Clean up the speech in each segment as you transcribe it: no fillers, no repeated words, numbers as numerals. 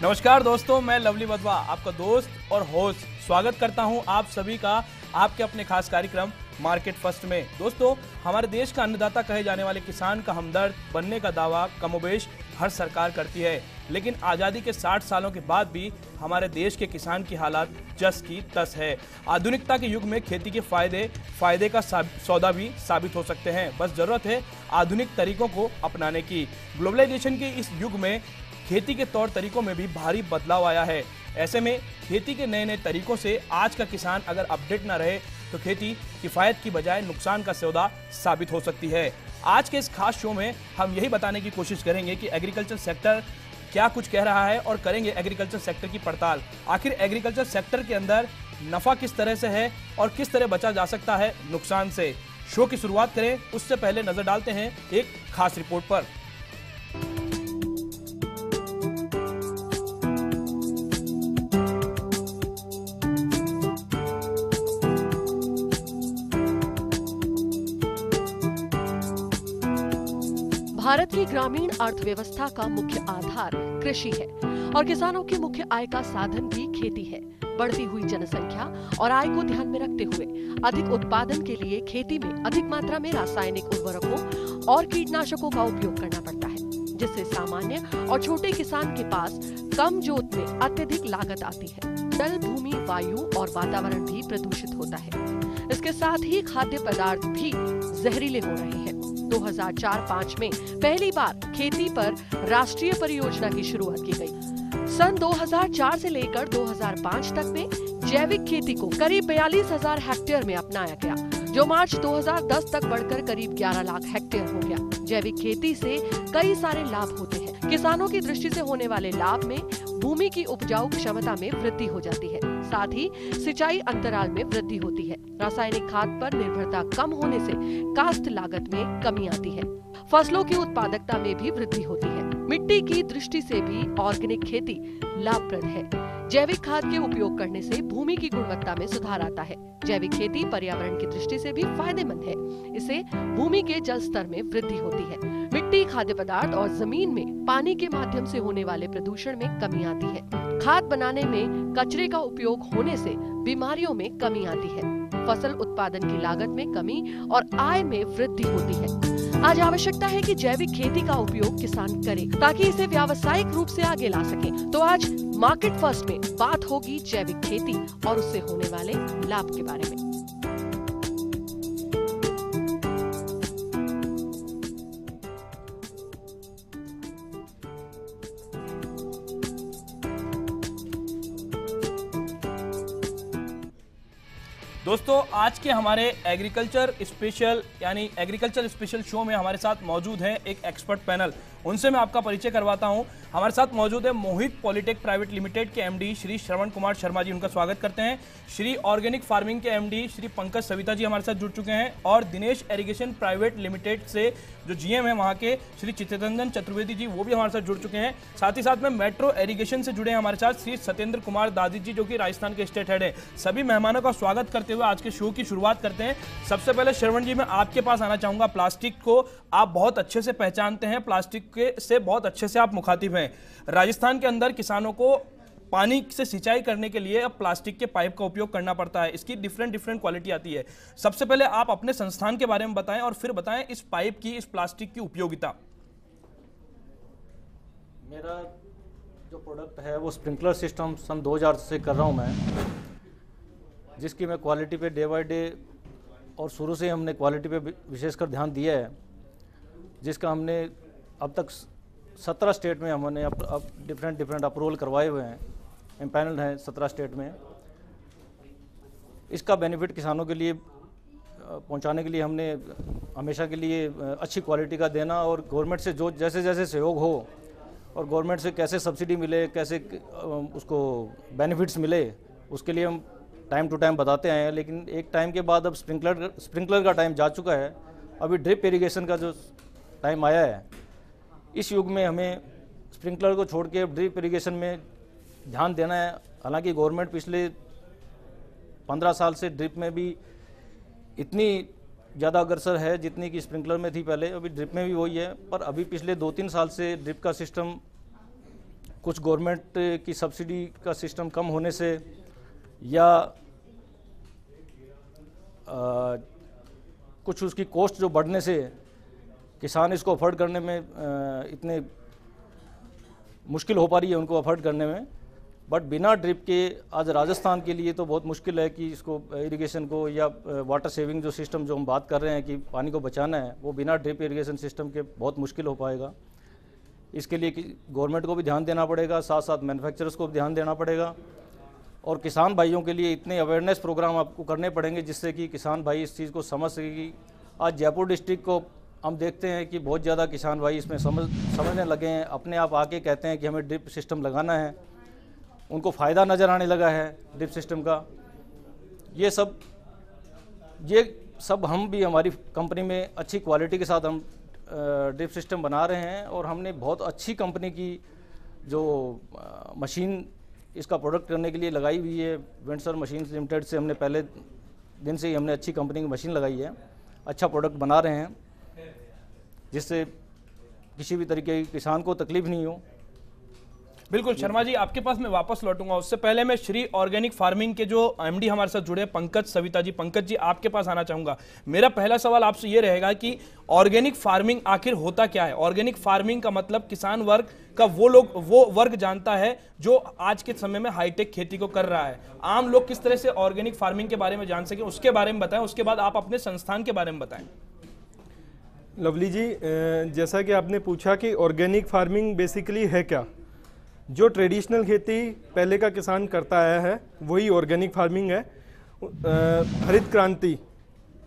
नमस्कार दोस्तों, मैं लवली वधवा आपका दोस्त और होस्ट स्वागत करता हूं आप सभी का आपके अपने खास कार्यक्रम मार्केट फर्स्ट में। दोस्तों, हमारे देश का अन्नदाता कहे जाने वाले किसान का हमदर्द बनने का दावा कमोबेश हर सरकार करती है, लेकिन आज़ादी के 60 सालों के बाद भी हमारे देश के किसान की हालात जस की तस है। आधुनिकता के युग में खेती के फायदे का सौदा भी साबित हो सकते हैं। बस जरूरत है आधुनिक तरीकों को अपनाने की। ग्लोबलाइजेशन के इस युग में खेती के तौर तरीकों में भी भारी बदलाव आया है। ऐसे में खेती के नए नए तरीकों से आज का किसान अगर अपडेट ना रहे तो खेती किफायत की बजाय नुकसान का सौदा साबित हो सकती है। आज के इस खास शो में हम यही बताने की कोशिश करेंगे कि एग्रीकल्चर सेक्टर क्या कुछ कह रहा है और करेंगे एग्रीकल्चर सेक्टर की पड़ताल। आखिर एग्रीकल्चर सेक्टर के अंदर नफा किस तरह से है और किस तरह बचा जा सकता है नुकसान से। शो की शुरुआत करें उससे पहले नजर डालते हैं एक खास रिपोर्ट पर। भारत की ग्रामीण अर्थव्यवस्था का मुख्य आधार कृषि है और किसानों की मुख्य आय का साधन भी खेती है। बढ़ती हुई जनसंख्या और आय को ध्यान में रखते हुए अधिक उत्पादन के लिए खेती में अधिक मात्रा में रासायनिक उर्वरकों और कीटनाशकों का उपयोग करना पड़ता है, जिससे सामान्य और छोटे किसान के पास कम जोत में अत्यधिक लागत आती है। जल, भूमि, वायु और वातावरण भी प्रदूषित होता है। इसके साथ ही खाद्य पदार्थ भी जहरीले हो रहे हैं। 2004-05 में पहली बार खेती पर राष्ट्रीय परियोजना की शुरुआत की गई। सन 2004 से लेकर 2005 तक में जैविक खेती को करीब 42,000 हेक्टेयर में अपनाया गया, जो मार्च 2010 तक बढ़कर करीब 11 लाख हेक्टेयर हो गया। जैविक खेती से कई सारे लाभ होते हैं। किसानों की दृष्टि से होने वाले लाभ में भूमि की उपजाऊ क्षमता में वृद्धि हो जाती है, साथ ही सिंचाई अंतराल में वृद्धि होती है। रासायनिक खाद पर निर्भरता कम होने से काश्त लागत में कमी आती है। फसलों की उत्पादकता में भी वृद्धि होती है। मिट्टी की दृष्टि से भी ऑर्गेनिक खेती लाभप्रद है। जैविक खाद के उपयोग करने से भूमि की गुणवत्ता में सुधार आता है। जैविक खेती पर्यावरण की दृष्टि से भी फायदेमंद है। इससे भूमि के जल स्तर में वृद्धि होती है। मिट्टी, खाद्य पदार्थ और जमीन में पानी के माध्यम से होने वाले प्रदूषण में कमी आती है। खाद बनाने में कचरे का उपयोग होने से बीमारियों में कमी आती है। फसल उत्पादन की लागत में कमी और आय में वृद्धि होती है। आज आवश्यकता है कि जैविक खेती का उपयोग किसान करे ताकि इसे व्यावसायिक रूप से आगे ला सके। तो आज मार्केट फर्स्ट में बात होगी जैविक खेती और उससे होने वाले लाभ के बारे में। दोस्तों, आज के हमारे एग्रीकल्चर स्पेशल शो में हमारे साथ मौजूद हैं एक एक्सपर्ट पैनल। उनसे मैं आपका परिचय करवाता हूं। हमारे साथ मौजूद है मोहित पॉलिटेक प्राइवेट लिमिटेड के एमडी श्री श्रवण कुमार शर्मा जी, उनका स्वागत करते हैं। श्री ऑर्गेनिक फार्मिंग के एमडी श्री पंकज सविता जी हमारे साथ जुड़ चुके हैं और दिनेश इरिगेशन प्राइवेट लिमिटेड से जो जीएम है वहां के श्री चित्तरंजन चतुर्वेदी जी, वो भी हमारे साथ जुड़ चुके हैं। साथ ही साथ में मेट्रो इरिगेशन से जुड़े हैं हमारे साथ श्री सत्येंद्र कुमार दादी जी, जो कि राजस्थान के स्टेट हेड है। सभी मेहमानों का स्वागत करते हुए आज के शो की शुरुआत करते हैं। सबसे पहले श्रवण जी, मैं आपके पास आना चाहूंगा। प्लास्टिक को आप बहुत अच्छे से पहचानते हैं, प्लास्टिक से बहुत अच्छे से आप मुखातिब हैं। राजस्थान के अंदर किसानों को पानी से सिंचाई करने के लिए अब प्लास्टिक के पाइप का उपयोग करना पड़ता है। इसकी डिफरेंट क्वालिटी आती है। सबसे पहले आप अपने संस्थान के बारे में बताएं और फिर बताएं इस पाइप की, इस प्लास्टिक की उपयोगिता। मेरा जो प्रोडक्ट है वो स्प्रिंकलर सिस्टम सन 2000 से कर रहा हूँ मैं, जिसकी मैं क्वालिटी पे डे बाय डे और शुरू से हमने क्वालिटी पे विशेषकर ध्यान दिया है, जिसका हमने अब तक 17 स्टेट में हमने अब डिफरेंट अप्रूवल करवाए हुए हैं, एम्पैनल्ड हैं 17 स्टेट में। इसका बेनिफिट किसानों के लिए पहुंचाने के लिए हमने हमेशा के लिए अच्छी क्वालिटी का देना और गवर्नमेंट से जो जैसे जैसे सहयोग हो और गवर्नमेंट से कैसे सब्सिडी मिले, कैसे उसको बेनिफिट्स मिले, उसके लिए हम टाइम टू टाइम बताते हैं। लेकिन एक टाइम के बाद अब स्प्रिंकलर का टाइम जा चुका है। अभी ड्रिप इरिगेशन का जो टाइम आया है, इस युग में हमें स्प्रिंकलर को छोड़ के ड्रिप इरिगेशन में ध्यान देना है। हालांकि गवर्नमेंट पिछले 15 साल से ड्रिप में भी इतनी ज़्यादा अग्रसर है जितनी कि स्प्रिंकलर में थी पहले, अभी ड्रिप में भी वही है। पर अभी पिछले 2-3 साल से ड्रिप का सिस्टम कुछ गवर्नमेंट की सब्सिडी का सिस्टम कम होने से या कुछ उसकी कॉस्ट जो बढ़ने से किसान इसको अफोर्ड करने में इतने मुश्किल हो पा रही है उनको अफोर्ड करने में। बट बिना ड्रिप के आज राजस्थान के लिए तो बहुत मुश्किल है कि इसको इरिगेशन को या वाटर सेविंग जो सिस्टम जो हम बात कर रहे हैं कि पानी को बचाना है, वो बिना ड्रिप इरिगेशन सिस्टम के बहुत मुश्किल हो पाएगा। इसके लिए गवर्नमेंट को भी ध्यान देना पड़ेगा, साथ साथ मैन्युफैक्चरर्स को भी ध्यान देना पड़ेगा और किसान भाइयों के लिए इतने अवेयरनेस प्रोग्राम आपको करने पड़ेंगे जिससे कि किसान भाई इस चीज़ को समझ सके कि आज जयपुर डिस्ट्रिक्ट को हम देखते हैं कि बहुत ज़्यादा किसान भाई इसमें समझने लगे हैं, अपने आप आके कहते हैं कि हमें ड्रिप सिस्टम लगाना है, उनको फ़ायदा नज़र आने लगा है ड्रिप सिस्टम का। ये सब हम भी हमारी कंपनी में अच्छी क्वालिटी के साथ हम ड्रिप सिस्टम बना रहे हैं और हमने बहुत अच्छी कंपनी की जो मशीन इसका प्रोडक्ट करने के लिए लगाई हुई है, विंडसर मशीन्स लिमिटेड से हमने पहले दिन से ही हमने अच्छी कंपनी की मशीन लगाई है, अच्छा प्रोडक्ट बना रहे हैं जिससे किसी भी तरीके की किसान को तकलीफ नहीं हो। बिल्कुल शर्मा जी, आपके पास मैं वापस लौटूंगा, उससे पहले मैं श्री ऑर्गेनिक फार्मिंग के जो एमडी हमारे साथ जुड़े पंकज सविता जी, पंकज जी आपके पास आना चाहूंगा। मेरा पहला सवाल आपसे ये रहेगा कि ऑर्गेनिक फार्मिंग आखिर होता क्या है? ऑर्गेनिक फार्मिंग का मतलब किसान वर्ग का वो वर्ग जानता है जो आज के समय में हाईटेक खेती को कर रहा है। आम लोग किस तरह से ऑर्गेनिक फार्मिंग के बारे में जान सके उसके बारे में बताएं, उसके बाद आप अपने संस्थान के बारे में बताएं। लवली जी, जैसा कि आपने पूछा कि ऑर्गेनिक फार्मिंग बेसिकली है क्या, जो ट्रेडिशनल खेती पहले का किसान करता आया है वही ऑर्गेनिक फार्मिंग है। हरित क्रांति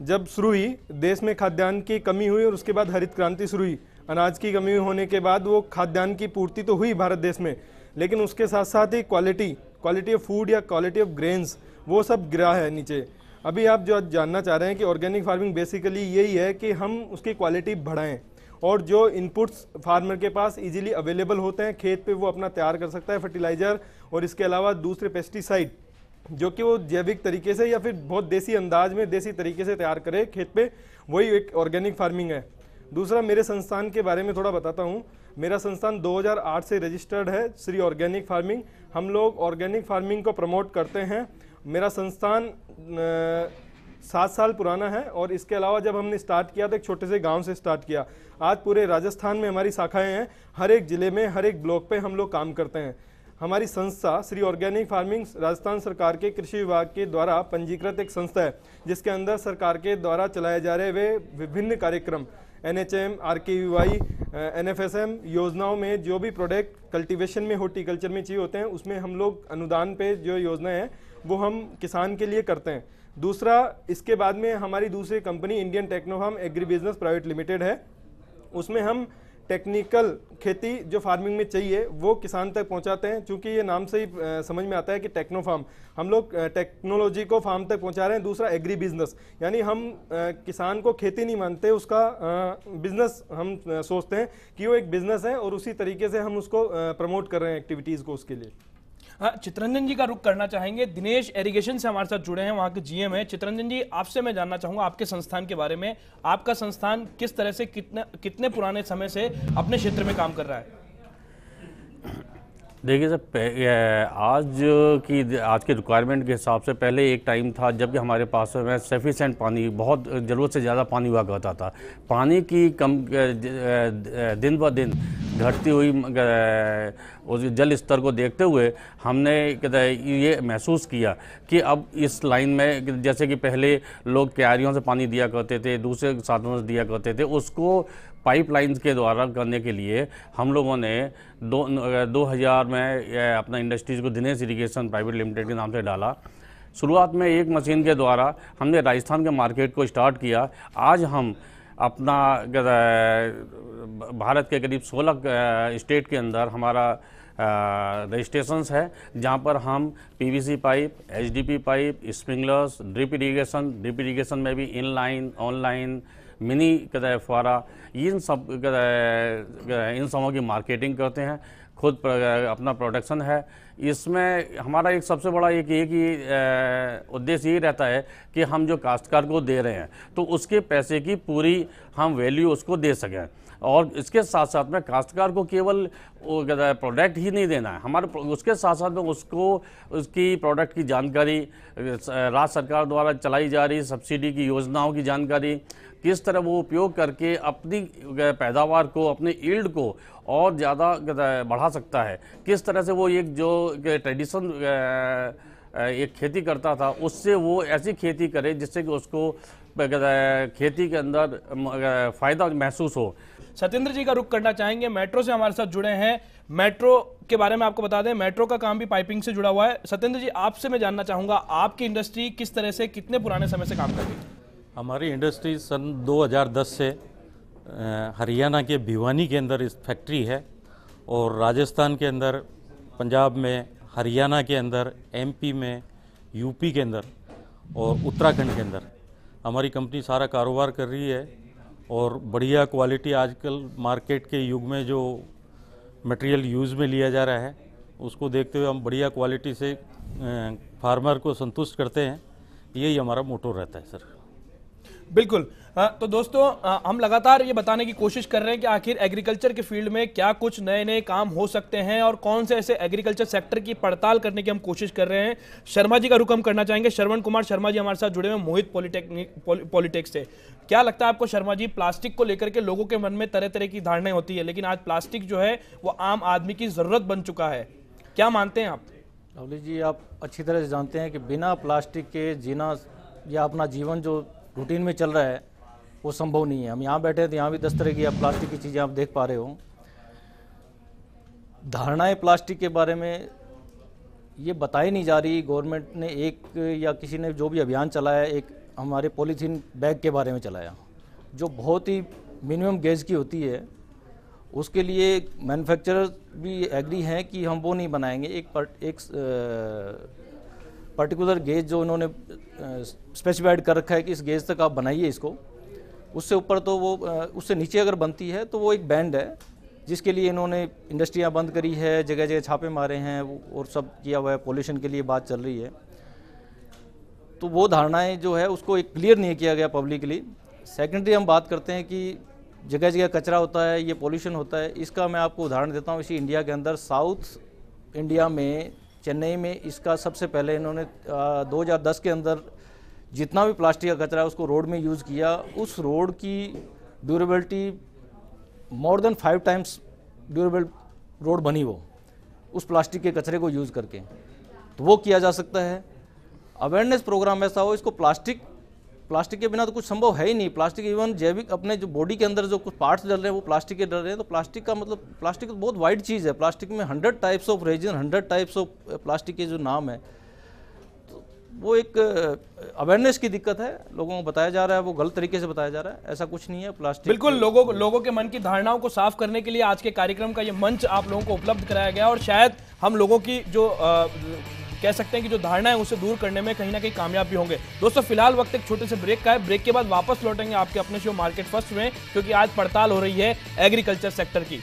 जब शुरू हुई, देश में खाद्यान्न की कमी हुई और उसके बाद हरित क्रांति शुरू हुई, अनाज की कमी होने के बाद वो खाद्यान्न की पूर्ति तो हुई भारत देश में, लेकिन उसके साथ साथ ही क्वालिटी ऑफ फूड या क्वालिटी ऑफ ग्रेन्स वो सब गिरा है नीचे। अभी आप जो जानना चाह रहे हैं कि ऑर्गेनिक फार्मिंग बेसिकली यही है कि हम उसकी क्वालिटी बढ़ाएं और जो इनपुट्स फार्मर के पास इजीली अवेलेबल होते हैं खेत पे वो अपना तैयार कर सकता है, फर्टिलाइजर और इसके अलावा दूसरे पेस्टिसाइड जो कि वो जैविक तरीके से या फिर बहुत देसी अंदाज में देसी तरीके से तैयार करे खेत पे, वही एक ऑर्गेनिक फार्मिंग है। दूसरा, मेरे संस्थान के बारे में थोड़ा बताता हूँ। मेरा संस्थान 2008 से रजिस्टर्ड है, श्री ऑर्गेनिक फार्मिंग। हम लोग ऑर्गेनिक फार्मिंग को प्रमोट करते हैं। मेरा संस्थान 7 साल पुराना है और इसके अलावा जब हमने स्टार्ट किया तो एक छोटे से गांव से स्टार्ट किया। आज पूरे राजस्थान में हमारी शाखाएं हैं, हर एक जिले में हर एक ब्लॉक पे हम लोग काम करते हैं। हमारी संस्था श्री ऑर्गेनिक फार्मिंग राजस्थान सरकार के कृषि विभाग के द्वारा पंजीकृत एक संस्था है जिसके अंदर सरकार के द्वारा चलाए जा रहे वे विभिन्न कार्यक्रम NHM, RKVY, NFSM योजनाओं में जो भी प्रोडक्ट कल्टीवेशन में हॉर्टिकल्चर में चाहिए होते हैं उसमें हम लोग अनुदान पे जो योजनाएं हैं वो हम किसान के लिए करते हैं। दूसरा, इसके बाद में हमारी दूसरी company Indian Technofarm Agri Business Private Limited है, उसमें हम टेक्निकल खेती जो फार्मिंग में चाहिए वो किसान तक पहुंचाते हैं। चूंकि ये नाम से ही समझ में आता है कि टेक्नोफार्म, हम लोग टेक्नोलॉजी को फार्म तक पहुंचा रहे हैं। दूसरा, एग्री बिजनेस, यानी हम किसान को खेती नहीं मानते, उसका बिजनेस हम सोचते हैं कि वो एक बिजनेस है और उसी तरीके से हम उसको प्रमोट कर रहे हैं एक्टिविटीज़ को उसके लिए। चितरंजन जी का रुख करना चाहेंगे। दिनेश एरीगेशन से हमारे साथ जुड़े हैं, वहां के GM हैं। चितरंजन जी, आपसे मैं जानना चाहूंगा आपके संस्थान के बारे में। आपका संस्थान किस तरह से कितने पुराने समय से अपने क्षेत्र में काम कर रहा है? देखिए सर, आज के रिक्वायरमेंट के हिसाब से पहले एक टाइम था जबकि हमारे पास में सफिशेंट पानी, बहुत ज़रूरत से ज़्यादा पानी हुआ करता था। पानी की दिन ब दिन घटती हुई उस जल स्तर को देखते हुए हमने ये महसूस किया कि अब इस लाइन में, जैसे कि पहले लोग क्यारियों से पानी दिया करते थे, दूसरे साधनों से दिया करते थे, उसको पाइपलाइंस के द्वारा करने के लिए हम लोगों ने 2000 में अपना इंडस्ट्रीज़ को दिनेश इरिगेशन प्राइवेट लिमिटेड के नाम से डाला। शुरुआत में एक मशीन के द्वारा हमने राजस्थान के मार्केट को स्टार्ट किया। आज हम अपना भारत के करीब 16 स्टेट के अंदर हमारा रजिस्ट्रेशंस है, जहां पर हम PVC pipe, HDP pipe, sprinklers, drip irrigation में भी इनलाइन, ऑनलाइन, मिनी फुहारा, इन सबों की मार्केटिंग करते हैं। खुद अपना प्रोडक्शन है। इसमें हमारा एक सबसे बड़ा एक ही उद्देश्य ये रहता है कि हम जो काश्तकार को दे रहे हैं तो उसके पैसे की पूरी हम वैल्यू उसको दे सकें। और इसके साथ साथ में काश्तकार को केवल प्रोडक्ट ही नहीं देना है, हमारे उसके साथ साथ में उसको उसकी प्रोडक्ट की जानकारी, राज्य सरकार द्वारा चलाई जा रही सब्सिडी की योजनाओं की जानकारी, किस तरह वो उपयोग करके अपनी पैदावार को, अपने यील्ड को और ज़्यादा बढ़ा सकता है, किस तरह से वो एक जो ट्रेडिशन एक खेती करता था उससे वो ऐसी खेती करे जिससे कि उसको खेती के अंदर फ़ायदा महसूस हो। सत्येंद्र जी का रुख करना चाहेंगे, मेट्रो से हमारे साथ जुड़े हैं। मेट्रो के बारे में आपको बता दें, मेट्रो का काम भी पाइपिंग से जुड़ा हुआ है। सत्येंद्र जी, आपसे मैं जानना चाहूँगा, आपकी इंडस्ट्री किस तरह से, कितने पुराने समय से काम कर रही है? हमारी इंडस्ट्री सन 2010 से हरियाणा के भिवानी के अंदर इस फैक्ट्री है और राजस्थान के अंदर, पंजाब में, हरियाणा के अंदर, एमपी में, यूपी के अंदर और उत्तराखंड के अंदर हमारी कंपनी सारा कारोबार कर रही है। और बढ़िया क्वालिटी, आजकल मार्केट के युग में जो मटेरियल यूज़ में लिया जा रहा है उसको देखते हुए हम बढ़िया क्वालिटी से फार्मर को संतुष्ट करते हैं। यही हमारा मोटो रहता है सर। बिल्कुल। तो दोस्तों, हम लगातार ये बताने की कोशिश कर रहे हैं कि आखिर एग्रीकल्चर के फील्ड में क्या कुछ नए नए काम हो सकते हैं और कौन से ऐसे एग्रीकल्चर सेक्टर की पड़ताल करने की हम कोशिश कर रहे हैं। शर्मा जी का रुख हम करना चाहेंगे। श्रवण कुमार शर्मा जी हमारे साथ जुड़े हुए मोहित पॉलिटेक्स से। क्या लगता है आपको शर्मा जी, प्लास्टिक को लेकर के लोगों के मन में तरह तरह की धारणाएं होती है, लेकिन आज प्लास्टिक जो है वो आम आदमी की जरूरत बन चुका है, क्या मानते हैं आप? लवली जी, आप अच्छी तरह से जानते हैं कि बिना प्लास्टिक के जीना या अपना जीवन जो रूटीन में चल रहा है वो संभव नहीं है। हम यहाँ बैठे हैं तो यहाँ भी 10 तरह की आप प्लास्टिक की चीज़ें आप देख पा रहे हो। धारणाएं प्लास्टिक के बारे में ये बताई नहीं जा रही। गवर्नमेंट ने एक या किसी ने जो भी अभियान चलाया, एक हमारे पॉलीथीन बैग के बारे में चलाया जो बहुत ही मिनिमम गेज की होती है। उसके लिए मैन्युफैक्चरर भी एग्री हैं कि हम वो नहीं बनाएंगे। एक पर्टिकुलर गेज जो उन्होंने स्पेसिफाइड कर रखा है कि इस गेज तक आप बनाइए इसको, उससे ऊपर तो वो, उससे नीचे अगर बनती है तो वो एक बैंड है जिसके लिए इन्होंने इंडस्ट्रियां बंद करी है, जगह जगह छापे मारे हैं और सब किया हुआ है। पोल्यूशन के लिए बात चल रही है, तो वो धारणाएं जो है उसको एक क्लियर नहीं किया गया पब्लिकली। सेकेंडरी हम बात करते हैं कि जगह जगह कचरा होता है, ये पोल्यूशन होता है। इसका मैं आपको उदाहरण देता हूँ। इसी इंडिया के अंदर साउथ इंडिया में, चेन्नई में, इसका सबसे पहले इन्होंने 2010 के अंदर जितना भी प्लास्टिक का कचरा है उसको रोड में यूज़ किया। उस रोड की durability more than 5 times durable road बनी वो, उस प्लास्टिक के कचरे को यूज़ करके। तो वो किया जा सकता है। अवेयरनेस प्रोग्राम ऐसा हो, इसको प्लास्टिक के बिना तो कुछ संभव है ही नहीं। प्लास्टिक इवन जैविक अपने जो बॉडी के अंदर जो कुछ पार्ट्स डल रहे हैं वो प्लास्टिक के डल रहे हैं। तो प्लास्टिक का मतलब, प्लास्टिक तो बहुत वाइड चीज़ है। प्लास्टिक में 100 types of resin, 100 types of plastic के जो नाम है, तो वो एक अवेयरनेस की दिक्कत है। लोगों को बताया जा रहा है, वो गलत तरीके से बताया जा रहा है। ऐसा कुछ नहीं है प्लास्टिक। बिल्कुल, लोगों के मन की धारणाओं को साफ करने के लिए आज के कार्यक्रम का ये मंच आप लोगों को उपलब्ध कराया गया और शायद हम लोगों की जो कह सकते हैं कि जो धारणा है उसे दूर करने में कहीं ना कहीं कामयाब भी होंगे। दोस्तों, फिलहाल वक्त एक छोटे से ब्रेक का है। ब्रेक के बाद वापस लौटेंगे आपके अपने शो मार्केट फर्स्ट में, क्योंकि आज पड़ताल हो रही है एग्रीकल्चर सेक्टर की।